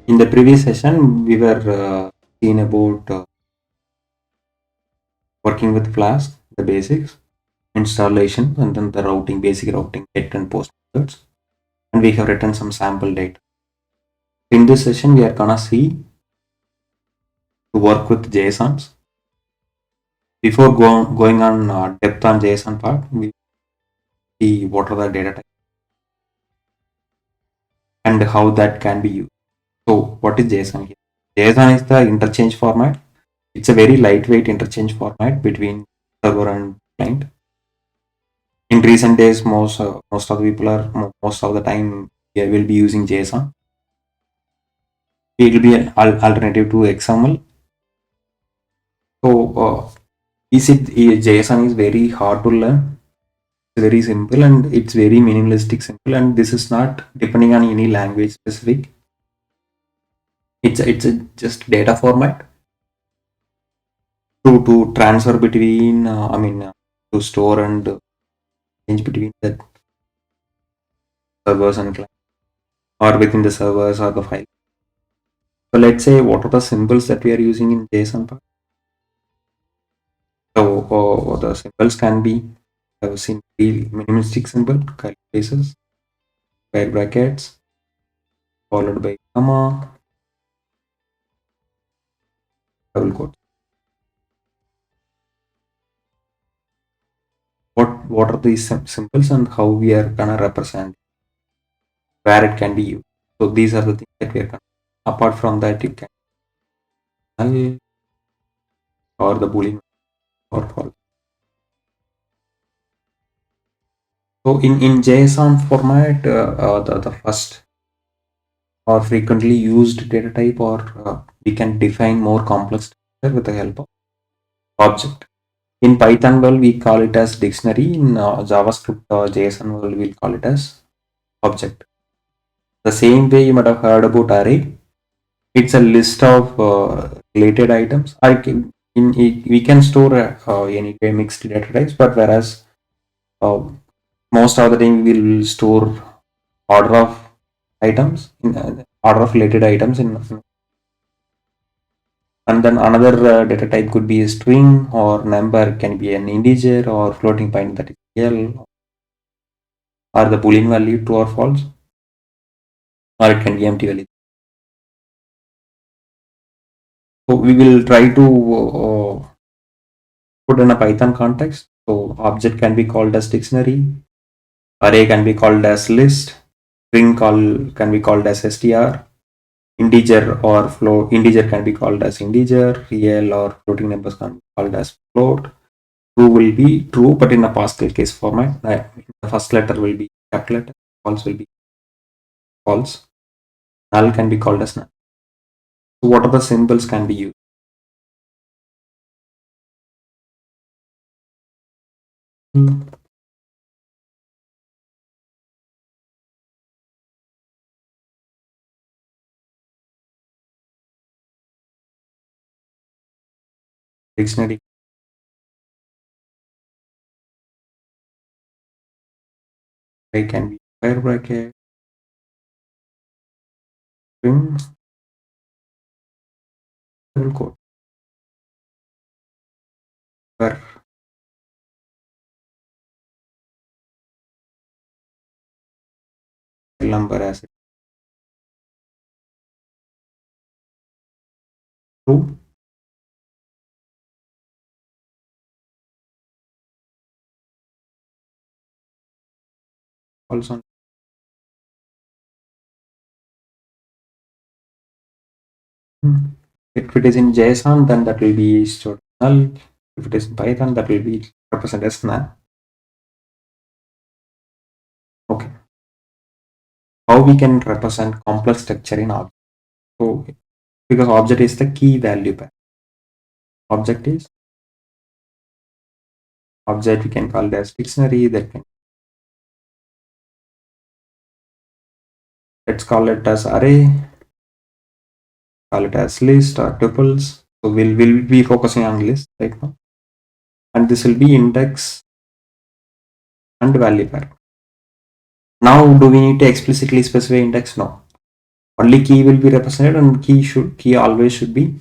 In the previous session, we were seeing about working with Flask, the basics, installation, and then the routing, basic routing, get and post methods. And we have written some sample data. In this session, we are gonna see to work with JSONs. Before going on depth on JSON part, we see what are the data types and how that can be used. So, what is JSON here? JSON is the interchange format. It's a very lightweight interchange format between server and client. In recent days, most of the people are most of the time will be using JSON. It will be an alternative to XML. So, JSON is very hard to learn. It's very simple and it's very minimalistic, simple, and this is not depending on any language specific. It's a just data format to transfer between. To store and change between the servers and client, or within the servers or the file. So let's say what are the symbols that we are using in JSON part. So the symbols can be simply minimalistic symbol, curly braces, square brackets, followed by comma, double quote. What are these symbols and how we are gonna represent where it can be used. So these are the things that we are gonna. Apart from that, you can null or the boolean or false. So in JSON format, the first or frequently used data type, or we can define more complex data with the help of object. In Python world, we call it as dictionary. In JavaScript or JSON world, we'll call it as object. The same way you might have heard about array. It's a list of related items. We can store any mixed data types, but whereas uh, most of the time we will store order of items in order of related items in. And then another data type could be a string, or number can be an integer, or floating point, that is L, or the boolean value true or false, or it can be empty value. So we will try to put in a Python context. So object can be called as dictionary, array can be called as list, string can be called as str, integer can be called as integer, real or floating numbers can be called as float. True will be true, but in a Pascal case format. The first letter will be capital letter, false will be false, null can be called as null. So what are the symbols can be used? Dictionary can be square bracket, string, double quote. Where number as true, also. If it is in JSON, then that will be stored null. If it is in Python, that will be represented as null. Okay. How we can represent complex structure in object? So because object is the key value pair. Object we can call it as dictionary. That can, let's call it as array, call it as list or tuples. So we'll be focusing on list right now, and this will be index and value pair. Now, do we need to explicitly specify index? No. Only key will be represented, and key always should be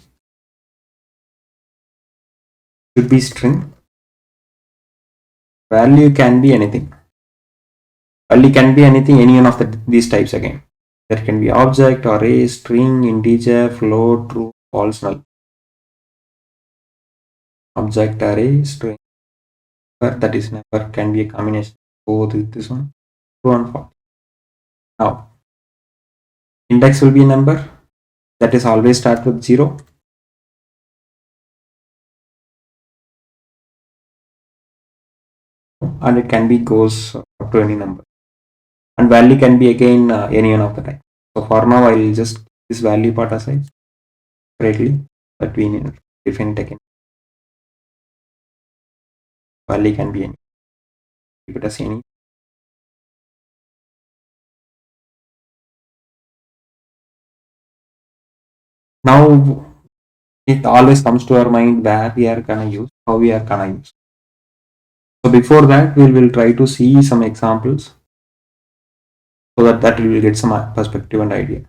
string. Value can be anything. Value can be anything, any one of these types again. There can be object, array, string, integer, float, true, false, null. Object, array, string. That is number can be a combination of both this one, true and false. Now, index will be a number that is always start with 0. And it can be goes up to any number. And value can be again any one of the type. So for now, I will just this value part aside separately, but we need define it again. Value can be any. Keep it as any. Now it always comes to our mind where we are gonna use, how we are gonna use. So before that, we will try to see some examples so that we will get some perspective and idea.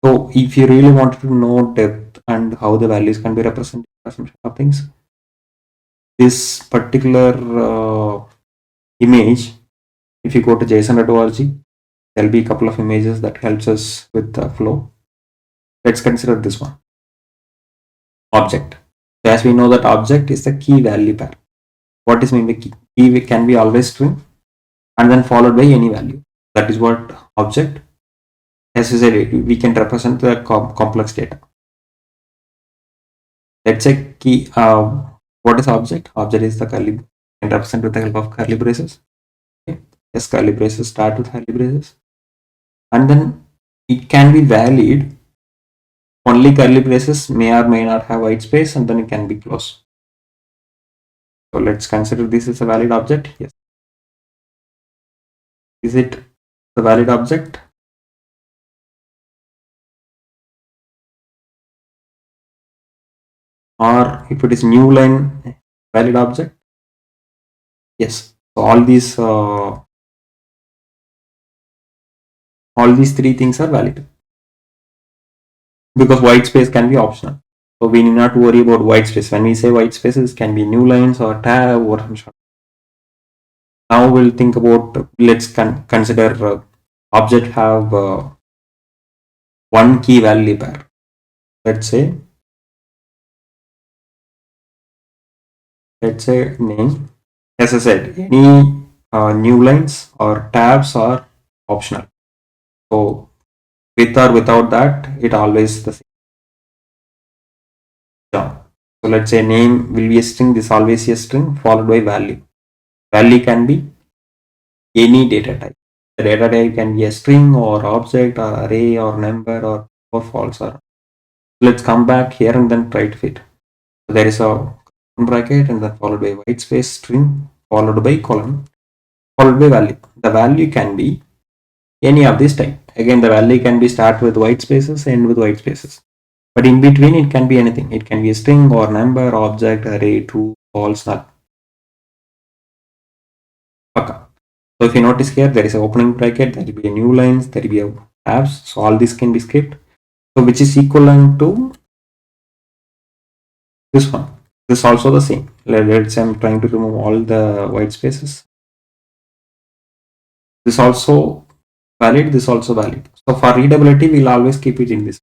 So if you really wanted to know depth and how the values can be represented or some of things, this particular image, if you go to JSON.org, there'll be a couple of images that helps us with the flow. Let's consider this one. Object. So as we know that object is the key value pair. What is mean by key? Key can be always string and then followed by any value. That is what object. As I said, we can represent the complex data. Let's say key. What is object? Object is the curly. Can represent with the help of curly braces. Okay. Yes, curly braces start with curly braces, and then it can be valid. Only curly braces may or may not have white space, and then it can be closed. So let's consider this is a valid object. Yes. Is it the valid object? Or if it is new line valid object? Yes. So all these three things are valid because white space can be optional. So we need not worry about white space. When we say white spaces, can be new lines or tab or some sort. Now we'll think about, let's consider object have one key value pair. Let's say name. As I said, any new lines or tabs are optional. So with or without that, it always the same. Yeah. So let's say name will be a string. This always a string followed by value. Value can be any data type. The data type can be a string or object or array or number or false. Or let's come back here and then try to fit. So there is a bracket and then followed by white space string followed by colon followed by value. The value can be any of this type. Again, the value can be start with white spaces, end with white spaces. But in between, it can be anything. It can be a string or number, object, array, true, false, null. Okay. So if you notice here, there is an opening bracket, there will be a new lines, there will be a tabs. So all this can be skipped. So which is equivalent to this one. This is also the same. Let's say I'm trying to remove all the white spaces. This also valid, this also valid. So for readability, we'll always keep it in this.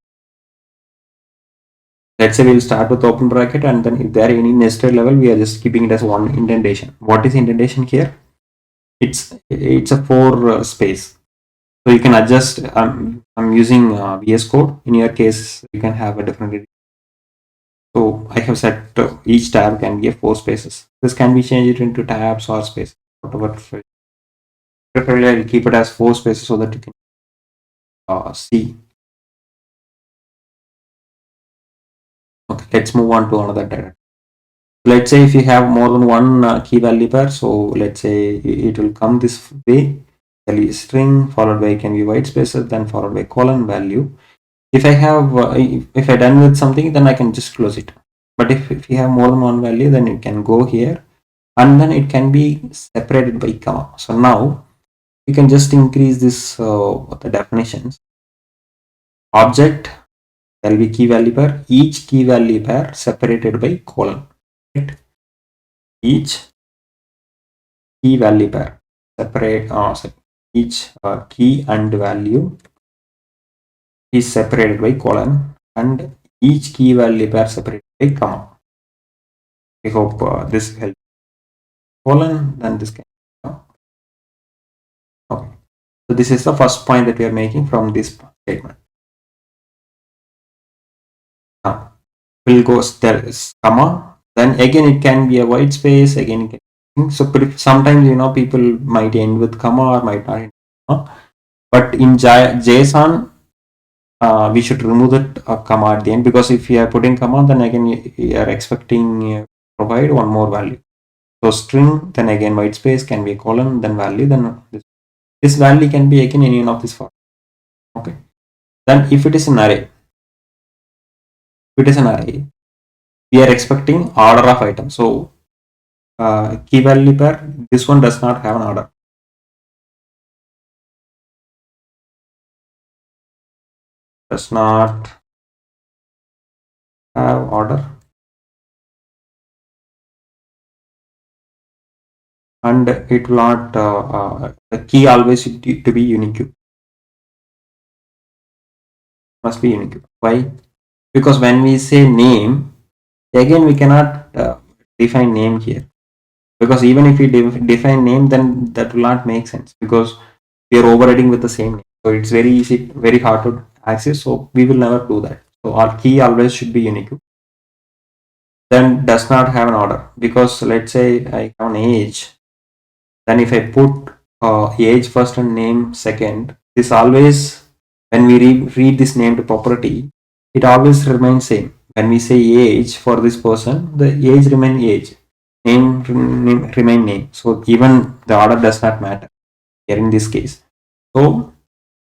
Let's say we'll start with open bracket and then if there are any nested level, we are just keeping it as one indentation. What is indentation here? It's a 4 space. So you can adjust. I'm using VS Code. In your case, you can have a different. So I have set each tab can be a 4 spaces. This can be changed into tabs or spaces, whatever. Preferably, I'll keep it as 4 spaces so that you can see. Okay, let's move on to another data. Let's say if you have more than one key value pair, so let's say it will come this way. String followed by can be white spaces, then followed by colon value. If I have if I done with something, then I can just close it. But if you have more than one value, then it can go here and then it can be separated by comma. So now you can just increase this the definitions. object, there will be key value pair, each key value pair separated by colon. Right? Each key value pair separate, each key and value is separated by colon, and each key value pair separated by comma. I hope this helps. Colon, then this can. Okay. So this is the first point that we are making from this statement. Now we'll go there is comma. Then again it can be a white space. Again it can. So sometimes people might end with comma or might not end with comma. But in JSON, we should remove that comma at the end, because if you are putting comma, then again you are expecting provide one more value. So string, then again white space can be a colon, then value, then this value can be again any one of this form. Okay. Then if it is an array, we are expecting order of items. So key value pair, this one does not have an order. Does not have order. And it will not, the key always to be unique. Must be unique. Why? Because when we say name, again we cannot define name here, because even if we define name, then that will not make sense, because we are overriding with the same name. So it's very easy, very hard to access. So we will never do that. So our key always should be unique. Then does not have an order, because let's say I have an age. Then if I put age first and name second, this always, when we read this name to property, it always remains same. When we say age for this person, the age remain age, name remain name. So even the order does not matter here in this case. So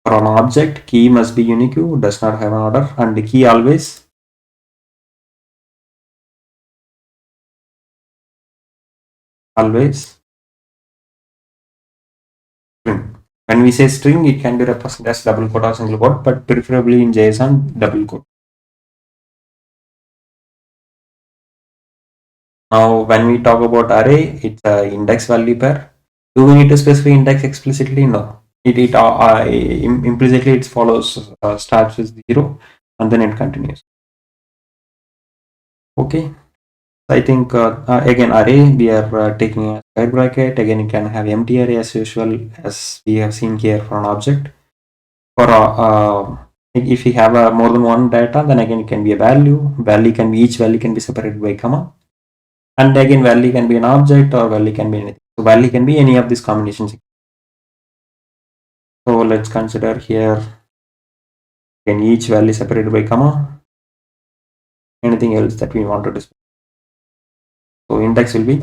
for an object, key must be unique, does not have an order, and the key always string. When we say string, it can be represented as double quote or single quote, but preferably in JSON, double quote. Now, when we talk about array, it's an index value pair. Do we need to specify index explicitly? No. Implicitly it follows, starts with 0 and then it continues. Okay. I think again array, we are taking a square bracket. Again, you can have empty array as usual, as we have seen here for an object. For if you have more than one data, then again it can be a value. Each value can be separated by comma. And again, value can be an object or value can be anything. So value can be any of these combinations. So let's consider here, can each value separated by comma. Anything else that we want to display. So index will be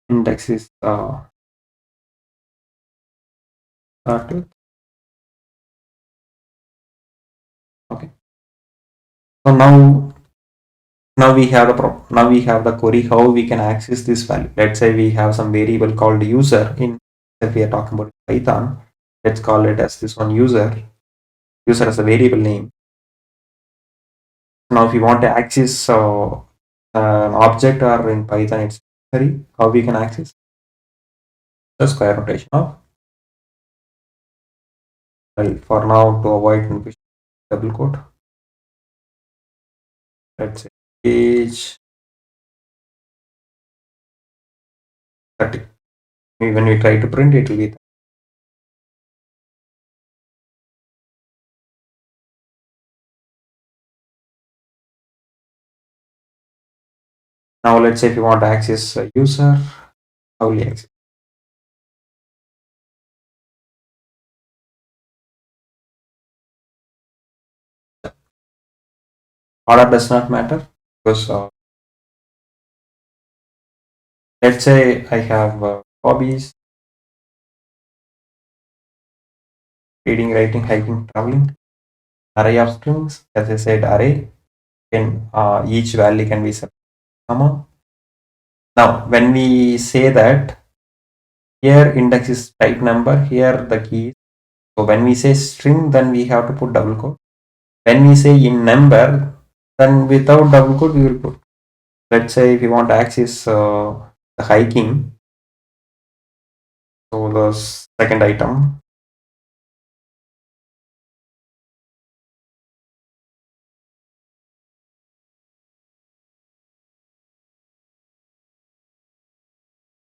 index is start with. Okay. So now we have the query how we can access this value. Let's say we have some variable called user in, if we are talking about Python, let's call it as this one user as a variable name. Now if you want to access an object, or in Python it's how we can access the square notation of, well, for now, to avoid confusion, double quote, let's say age 30. When we try to print, it will be 30. Now let's say if you want to access a user, how will you access? Order does not matter, because let's say I have hobbies, reading, writing, hiking, traveling, array of strings. As I said, array can each value can be separate comma. Now when we say that Here index is type number, here the key is. So when we say string, then we have to put double quote. When we say in number, then without double quote we will put. Let's say if you want to access the hiking, so the second item,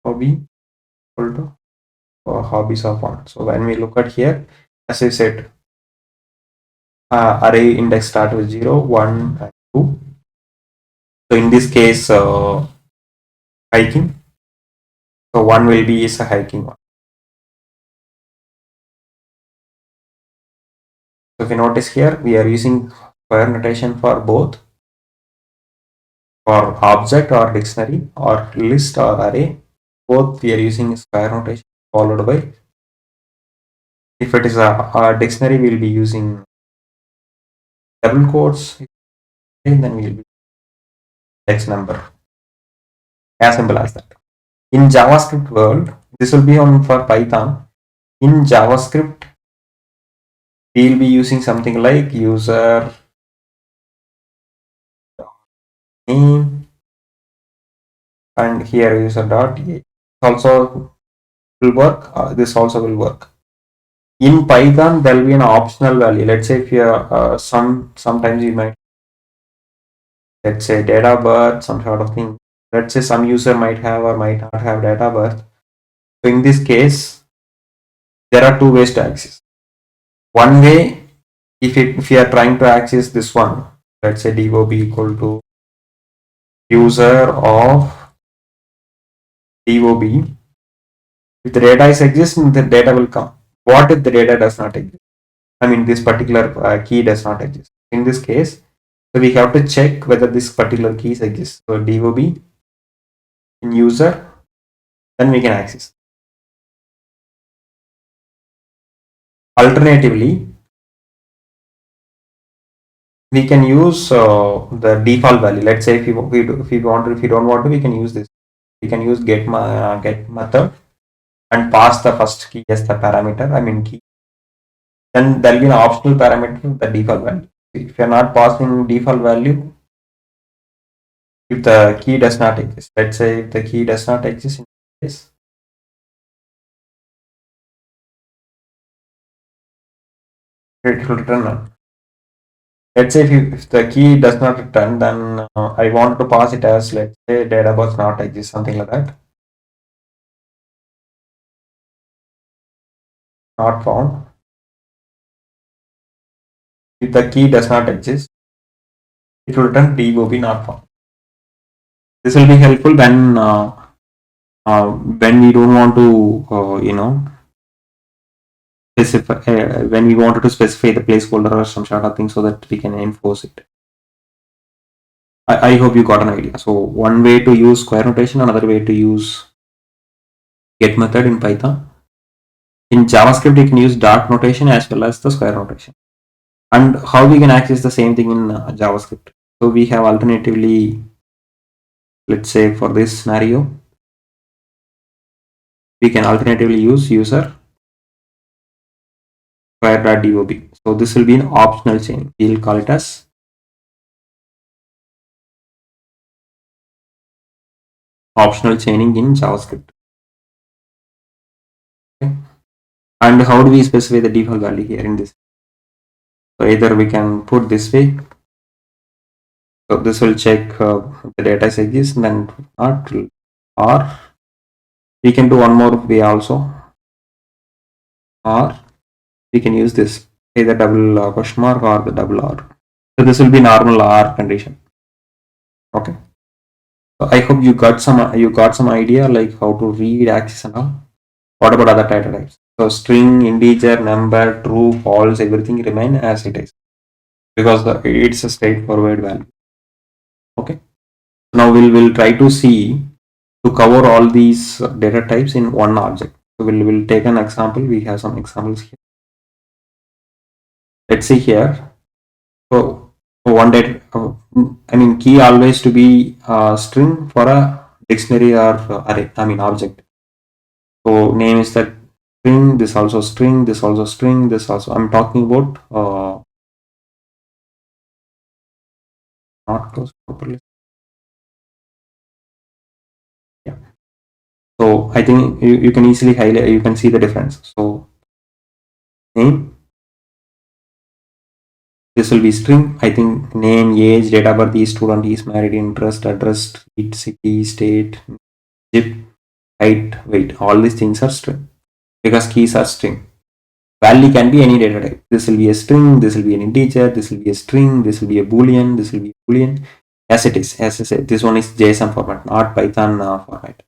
hobby equal to hobbies of one. So when we look at here, as I said, array index start with 0, 1, and 2. So in this case, hiking. So 1 will be is a hiking one. So if you notice here, we are using square notation for both, for object or dictionary or list or array. Both we are using square notation followed by. If it is a dictionary, we will be using double quotes, and then we will be text number. As simple as that. In JavaScript world, this will be on for Python. In JavaScript, we will be using something like user name, and here user dot also will work. This also will work. In Python, there will be an optional value. Let's say if you sometimes you might, let's say date of birth, some sort of thing. Let's say some user might have or might not have date of birth. So in this case, there are two ways to access. One way, if you are trying to access this one, let's say DOB equal to user of DOB. If the data is exists, the data will come. What if the data does not exist? I mean, this particular key does not exist. In this case, so we have to check whether this particular keys exist. So DOB in user, then we can access. Alternatively, we can use the default value. Let's say if you don't want to, we can use this. We can use get method and pass the first key as the parameter. I mean key. Then there will be an optional parameter, the default value. If you are not passing default value, if the key does not exist, let's say if the key does not exist in this, it will return none. Let's say if the key does not return, then I want to pass it as, let's say, data birth not exist, something like that. Not found. If the key does not exist, it will return DOB not found. This will be helpful when we don't want to, specify, when we wanted to specify the placeholder or some sort of thing so that we can enforce it. I hope you got an idea. So one way to use square notation, another way to use get method in Python. In JavaScript, you can use dot notation as well as the square notation. And how we can access the same thing in JavaScript. So we have alternatively, let's say for this scenario, we can alternatively use user square.dob. So this will be an optional chaining. We'll call it as optional chaining in JavaScript. Okay. And how do we specify the default value here in this? So either we can put this way. So this will check the data is exist, then not, or we can do one more way also, or we can use this either double question mark or the double R. So this will be normal R condition. Okay. So I hope you got some idea like how to read access and all. What about other data types? So string, integer, number, true, false, everything remain as it is because it's a straightforward value. Okay. Now we'll try to see to cover all these data types in one object. So we'll take an example. We have some examples here. Let's see here. So one data, I mean key always to be string for a dictionary or array. I mean object. So name is that string, this also string, this also string, this also. I'm talking about not close properly. Yeah. So I think you can easily highlight, you can see the difference. So name, this will be string. I think name, age, date of birth, student, is married, interest, address, street, city, state, zip, height, weight. All these things are string because keys are string. Value can be any data type. This will be a string, this will be an integer, this will be a string, this will be a boolean, this will be a boolean. As it is, as I said, this one is JSON format, not Python format.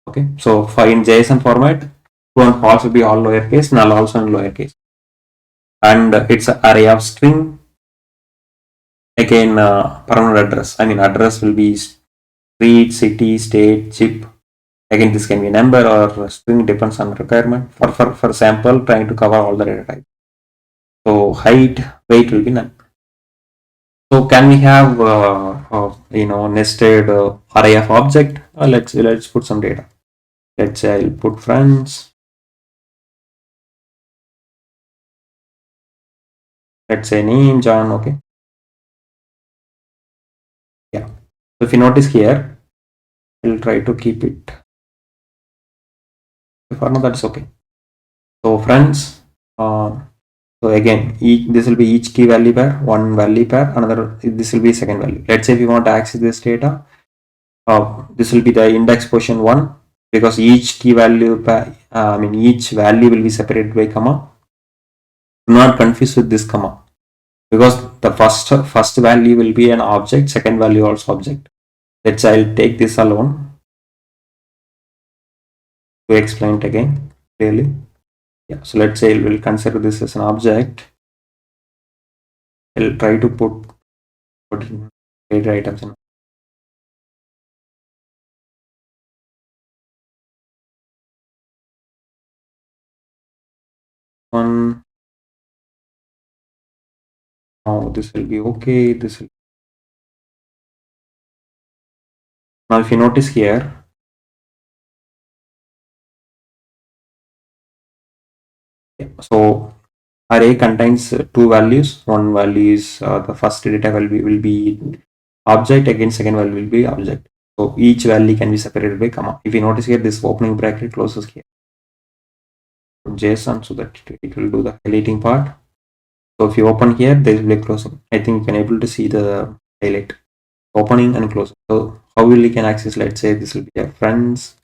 Okay, so for in JSON format, true and false will be all lowercase, null also in lowercase, and it's an array of string. Again, permanent address. I mean, address will be street, city, state, zip. Again, this can be a number or a string, depends on requirement. For sample, trying to cover all the data types. So height, weight will be none. So can we have nested array of object? Let's put some data. Let's say I'll put friends. Let's say name John. Okay. Yeah. So if you notice here, I'll try to keep it. For now, that's okay. So friends. So again, this will be each key value pair, one value pair, another. This will be second value. Let's say if you want to access this data, this will be the index position 1 because each key value each value will be separated by comma. Do not confuse with this comma because the first value will be an object, second value also object. Let's say I'll take this alone to explain it again clearly. Yeah, so let's say we'll consider this as an object. I'll try to put data items in. One. Now this will be okay. This will. Now if you notice here, yeah, so array contains two values. One value is the first data value will be object, again second value will be object. So each value can be separated by comma. If you notice here, this opening bracket closes here. JSON so that it will do the highlighting part. So if you open here, there will be closing. I think you can able to see the highlight, opening and closing. So how will you can access? Let's say this will be a friends.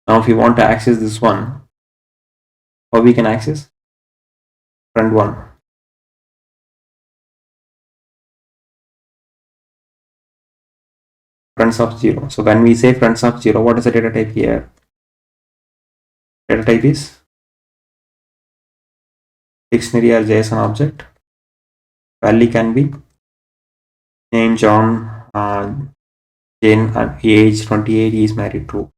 Now if you want to access this one, how we can access? Friend one. Friends of 0. So when we say friends of 0, what is the data type here? Data type is dictionary or JSON object. Value can be name John, Jane, age 28, he is married, true.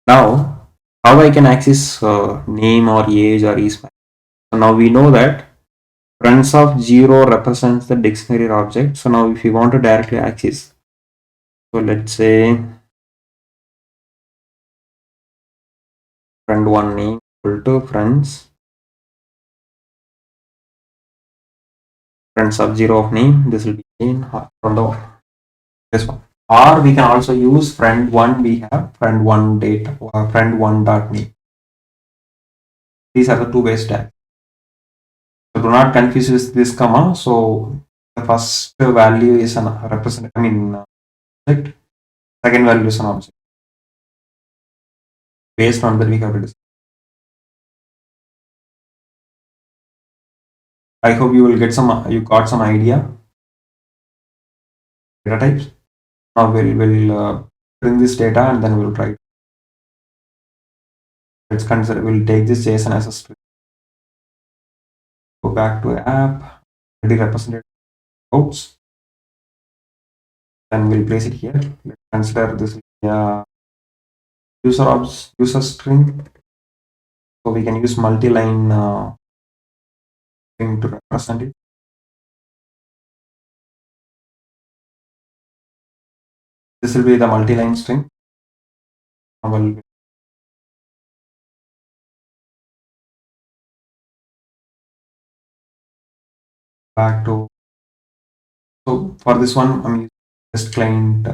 Now, how I can access name or age or is married? So now we know that friends of 0 represents the dictionary object. So now if you want to directly access, so let's say friend 1 name equal to friends of 0 of name, this will be in from the this one. Or we can also use friend 1, we have friend 1 data or friend 1 dot name. These are the two ways to access. So do not confuse with this comma. So the first value is an object. Second value is an object. Based on that we have to decide. I hope you will get you got some idea. Data types. Now we'll bring this data and then we'll try. Let's consider. We'll take this JSON as a string. Go back to app. Already represented outs. Then we'll place it here. Let's consider this user string. So we can use multi-line string to represent it. This will be the multi-line string. I will back to, so for this one, I'm using test client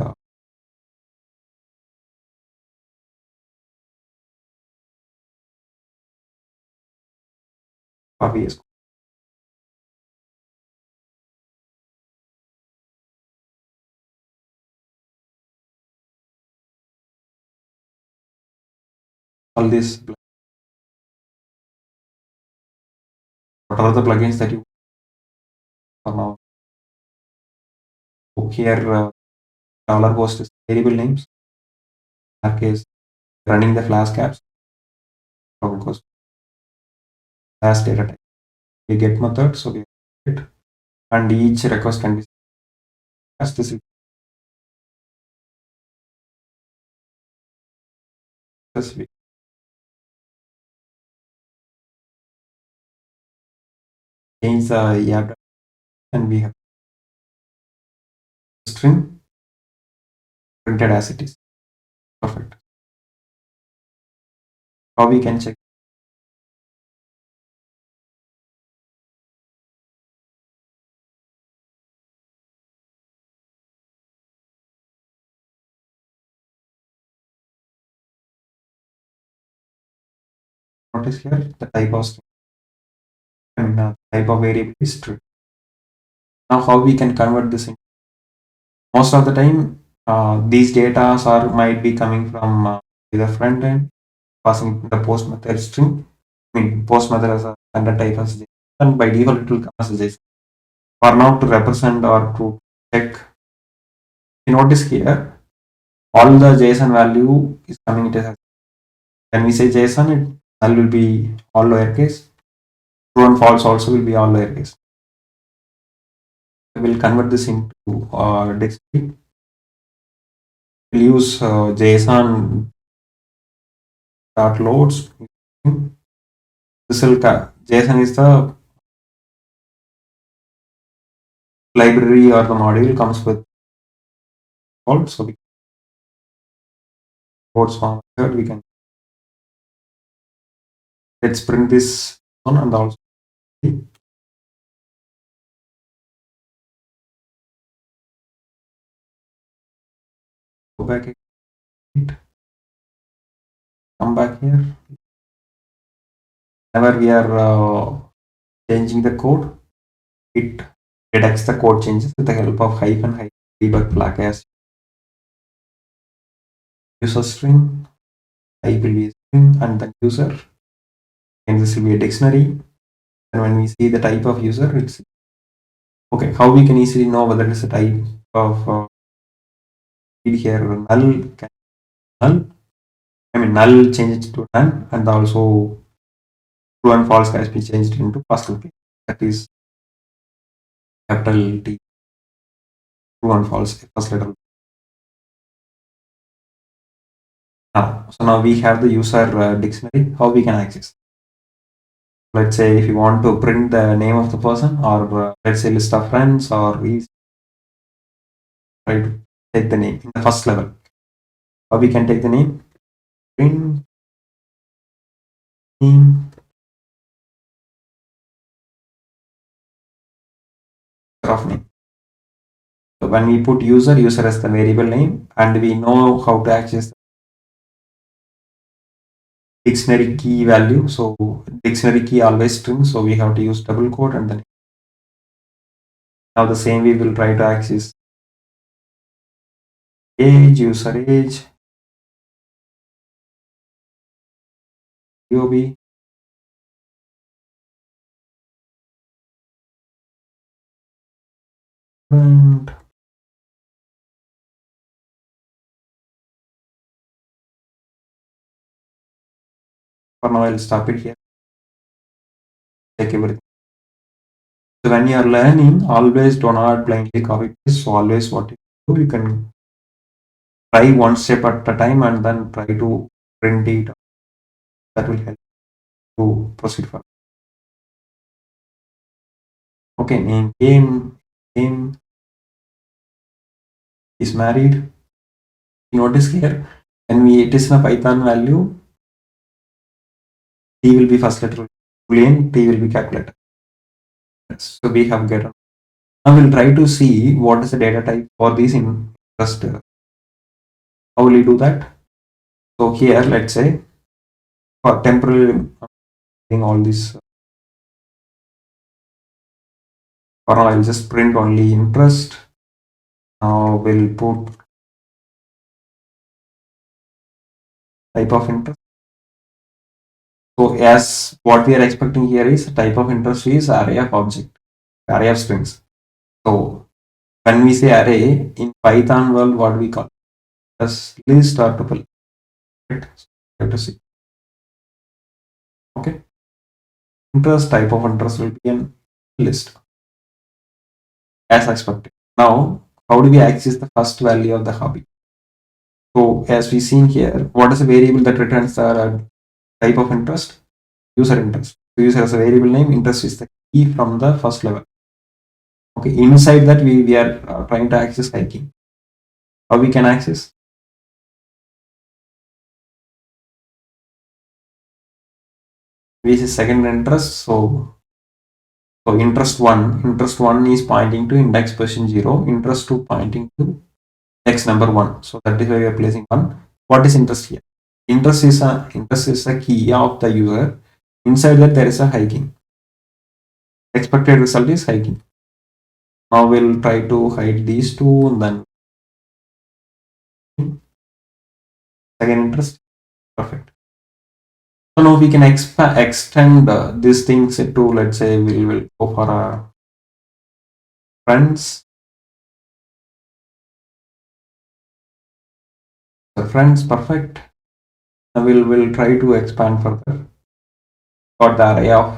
for VS. All these, what are the plugins that you are now? So here, dollar host is variable names. In our case, running the flash caps, of course, flash data type. We get method, so we get, and each request can be as this is specific. Change the app, and we have string printed as it is. Perfect. How we can check? Notice here the type of string, type of variable is string. Now, how we can convert this in? Most of the time, these data are might be coming from the front end, passing the post method string. I mean, post method as a standard type as JSON, and by default it will come as a JSON. For now, to represent or to check, you notice here all the JSON value is coming it as. When we say JSON, it null will be all lowercase. True and false also will be all lowercase. We will convert this into dictionary. We'll use JSON dot loads. This will JSON is the library or the module comes with default. So we codes form method, we can, let's print this one and also go back, come back here. Whenever we are changing the code, it detects the code changes with the help of hyphen debug flag as user string, type will be a string, and then user, and this will be a dictionary. And when we see the type of user, it's okay. How we can easily know whether it's a type of here null, null. I mean null change it to none, and also true and false has been changed into Pascal P. That is capital T, true and false, first letter. Now, so now we have the user dictionary. How we can access? Let's say if you want to print the name of the person, or let's say list of friends, or we try to take the name in the first level. How we can take the name? Print name of name. So when we put user as the variable name, and we know how to access the dictionary key value. So dictionary key always string, so we have to use double quote and then now the same we will try to access age, user age, DOB, and for now I'll stop it here. Check everything. So when you are learning, always do not blindly copy paste. So always what you do, you can try one step at a time and then try to print it. That will help to proceed further. Okay, name game is married. You notice here, when it is in a Python value, T will be first letter boolean, T will be calculator. So we have get. Now we'll try to see what is the data type for these interest. How will you do that? So here, let's say for temporary all this. For now, I'll just print only interest. Now we'll put type of interest. So as what we are expecting here is type of interest is array of object, array of strings. So when we say array in Python world, what we call as list or tuple. Right? So you have to see. Okay. Interest type of interest will be in list as expected. Now, how do we access the first value of the hobby? So as we seen here, what is a variable that returns the type of interest? User interest. So user has a variable name, interest is the key from the first level. Okay, inside that we are trying to access hiking. How we can access? This is second interest. So interest one is pointing to index position 0, interest 2 pointing to x number 1. So that is why we are placing 1. What is interest here? Interest is a key of the user. Inside that there is a hiking. Expected result is hiking. Now we'll try to hide these two and then second interest. Perfect. So now we can extend these things to, let's say we'll go for a friends. The friends, perfect. Now we'll try to expand further. Got the array of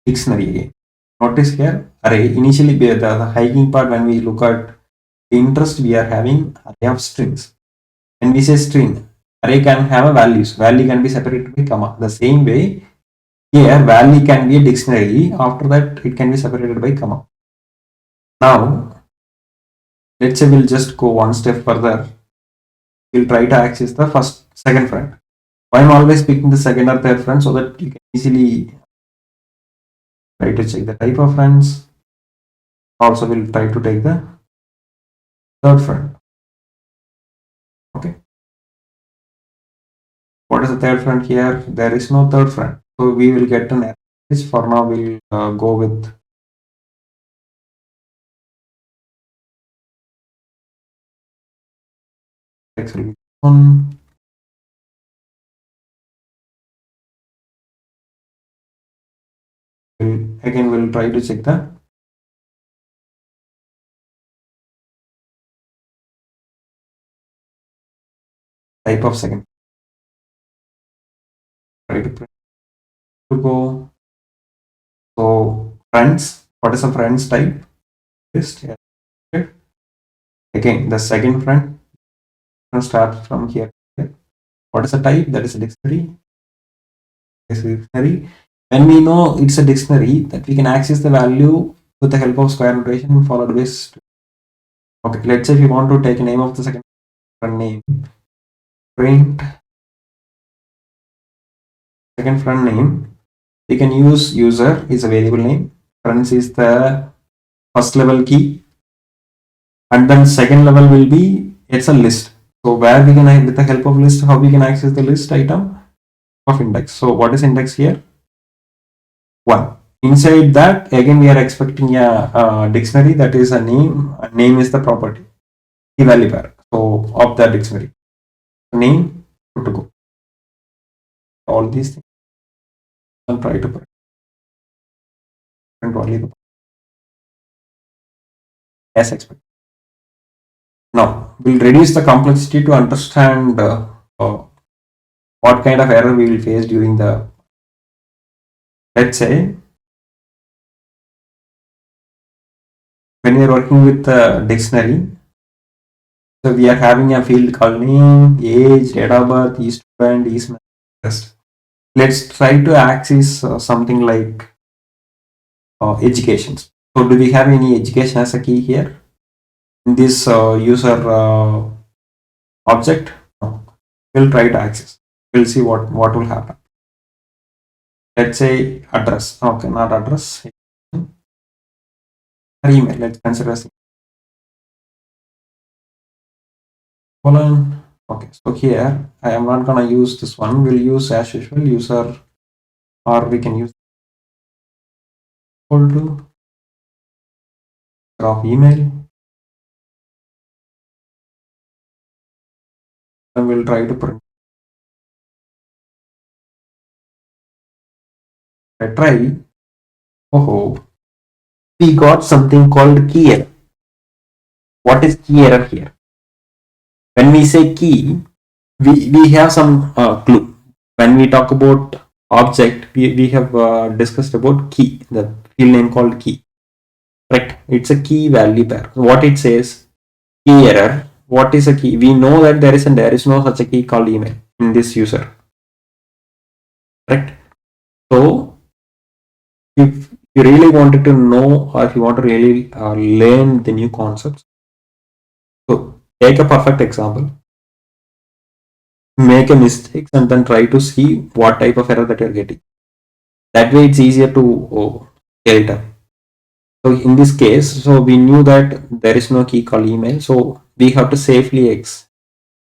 dictionary again. Notice here array initially the hiking part, when we look at interest we are having array of strings. When we say string, array can have a values. Value can be separated by comma. The same way here value can be a dictionary. After that it can be separated by comma. Now let's say we'll just go one step further. We'll try to access the second friend. Why I'm always picking the second or third friend, so that you can easily try to check the type of friends. Also we'll try to take the third friend. Okay. What is the third friend here? There is no third friend. So we will get an error. For now we'll go with X will be 1. Again we'll try to check the type of second. Try to go. So friends, what is a friends type? List. Yeah. Again the second friend. Start from here. What is the type? That is a dictionary. This is a dictionary. When we know it's a dictionary, that we can access the value with the help of square notation followed by string. Okay, let's say if you want to take a name of the second friend name, print second friend name, we can use user is a variable name, friends is the first level key, and then second level will be it's a list. So where we can, with the help of list, how we can access the list item of index. So what is index here? 1. Inside that again we are expecting a dictionary, that is a name. A name is the property, key value pair. So of the dictionary, name, good to go. All these things I'll try to print only the as expected. Now we'll reduce the complexity to understand what kind of error we will face during the, let's say when we are working with the dictionary. So we are having a field called name, age, date of birth, is student, is test. Let's try to access something like education. So do we have any education as a key here in this user Object, no. We'll try to access. We'll see what will happen. Let's say address. Okay, not address. Email. Let's consider as colon. Okay, so here I am not gonna use this one. We'll use as usual user, or we can use equal to of email, and we'll try to print. I try. Oh, we got something called key error. What is key error here? When we say key, we have some clue. When we talk about object, we have discussed about key, the field name called key. Correct? It's a key value pair. What it says, key error. What is a key? We know that there is no such a key called email in this user. Correct? So if you really wanted to know, or if you want to really learn the new concepts, so take a perfect example, make a mistake, and then try to see what type of error that you're getting. That way it's easier to filter. So in this case, so we knew that there is no key called email, so we have to safely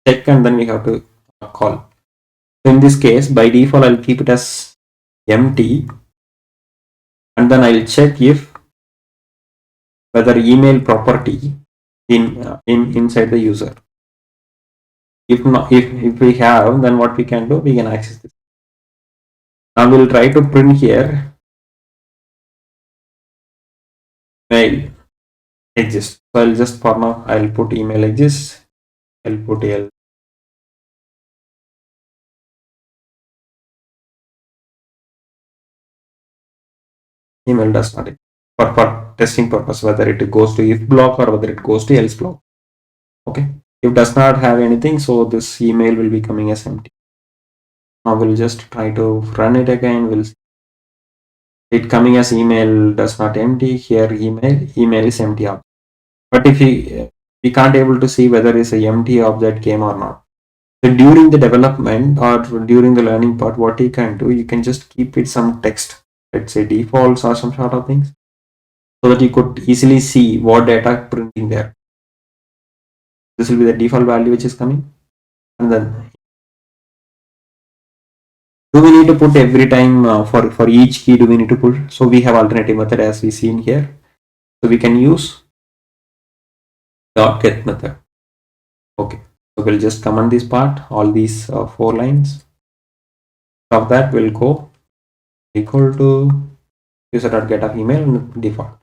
check, and then we have to call. So in this case, by default, I'll keep it as empty, and then I'll check if whether email property in inside the user. If not, if we have, then what we can do, we can access this. Now we'll try to print here mail exists. So I'll just, for now, I'll put email exists. I'll put email does not exist. For testing purpose, whether it goes to if block or whether it goes to else block. Okay, if does not have anything, so this email will be coming as empty. Now we'll just try to run it again. We'll see it coming as email does not empty. Here email is empty object. But if we can't able to see whether it's a empty object came or not. So during the development or during the learning part, what you can do, you can just keep it some text, let's say defaults or some sort of things, so that you could easily see what data printing there. This will be the default value which is coming. And then do we need to put every time for each key, do we need to put? So we have alternative method as we see in here. So we can use dot get method. Okay, so we'll just comment this part, all these 4 lines. Of that will go equal to user.get of email and default.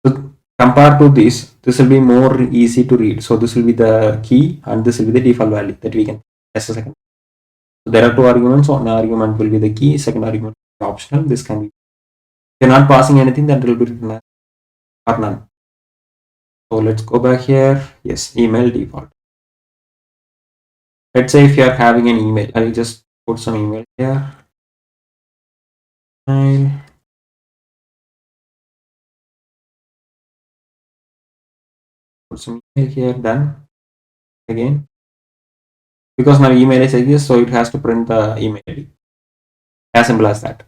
So compared to this will be more easy to read. So this will be the key, and this will be the default value that we can as a second. So there are 2 arguments. One argument will be the key, second argument is optional. This can be, if you're not passing anything, that will be written as or none. So let's go back here. Yes, email default. Let's say if you are having an email, I'll just put some email here. Put some email here, done. Again, because now email is exists, so it has to print the email ID. As simple as that.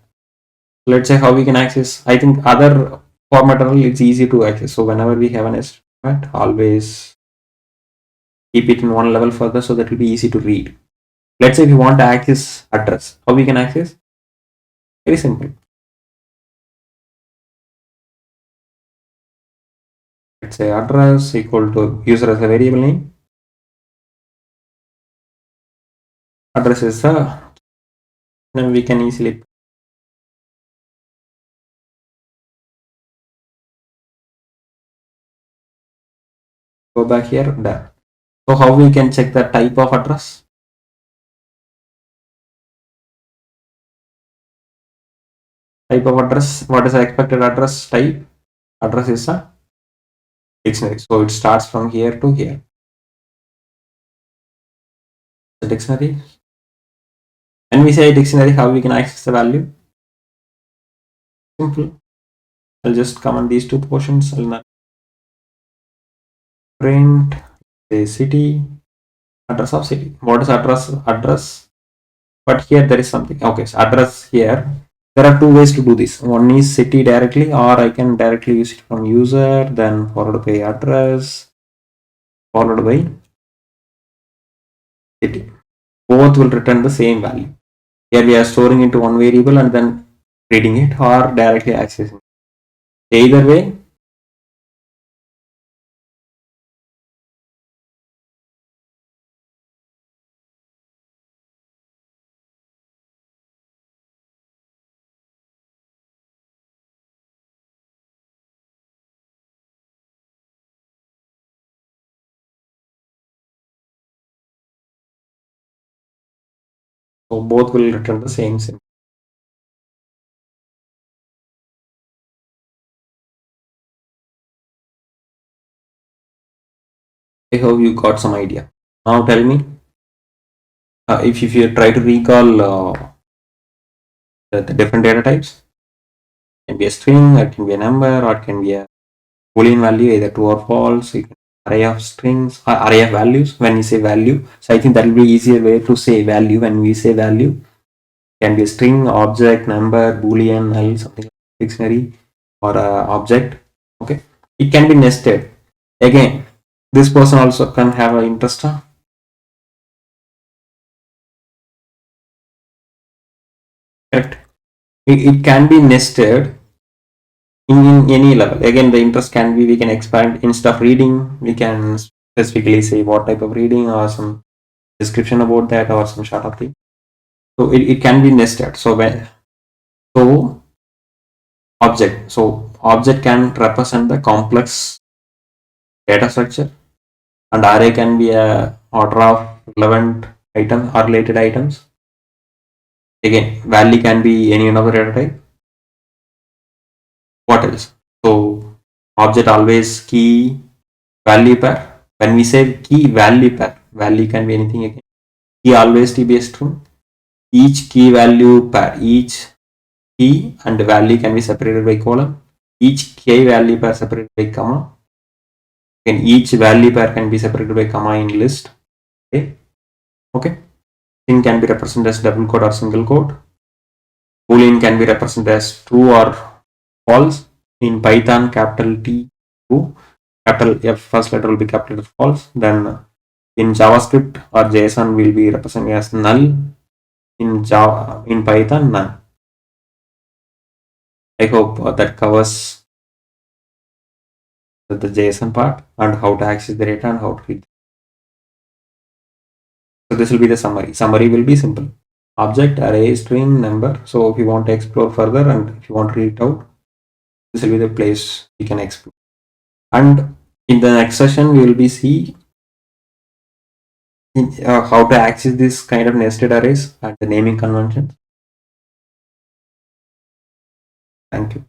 Let's say how we can access. I think other formattal it's easy to access. So whenever we have an estimate, always keep it in one level further, so that will be easy to read. Let's say if you want to access address, how we can access? Very simple. Let's say address equal to user as a variable name. Address is then we can easily go back here, done. So how we can check the type of address? Type of address, what is the expected address type? Address is a dictionary. So it starts from here to here. The dictionary. When we say dictionary, how we can access the value? Simple. I'll just comment these 2 portions. I'll not print the city, Address of city. What is address? But here there is something. Okay, so address here. There are two ways to do this. One is city directly, or I can directly use it from user, then followed by address, followed by city. Both will return the same value. Here we are storing into one variable and then reading it or directly accessing it. Either way, so both will return the same symbol. I hope you got some idea. Now tell me, if you try to recall the different data types, it can be a string, it can be a number, or it can be a boolean value, either true or false. You can array of strings, or array of values when you say value. So I think that will be easier way to say value when we say value. It can be a string, object, number, boolean, null, something like dictionary, or object. Okay, it can be nested. Again, this person also can have an interest. Correct. It can be nested in any level. Again, the interest can be, we can expand instead of reading, we can specifically say what type of reading or some description about that or some sort of thing. So it can be nested. So when object can represent the complex data structure, and array can be a order of relevant item or related items. Again, value can be any other data type. What else? So object always key value pair. When we say key value pair, value can be anything again. Key always to be a string. Each key value pair, each key and value can be separated by colon. Each key value pair separated by comma. And each value pair can be separated by comma in list. Okay. Okay. String can be represented as double quote or single quote. Boolean can be represented as true or false. In Python, capital T true, capital F first letter will be capital false. Then in JavaScript or JSON will be represented as null. In Python, none. I hope that covers the JSON part and how to access the data and how to read. So this will be the summary. Summary will be simple. Object, array, string, number. So if you want to explore further and if you want to read it out, this will be the place you can explore. And in the next session, we will be see how to access this kind of nested arrays and the naming conventions. Thank you.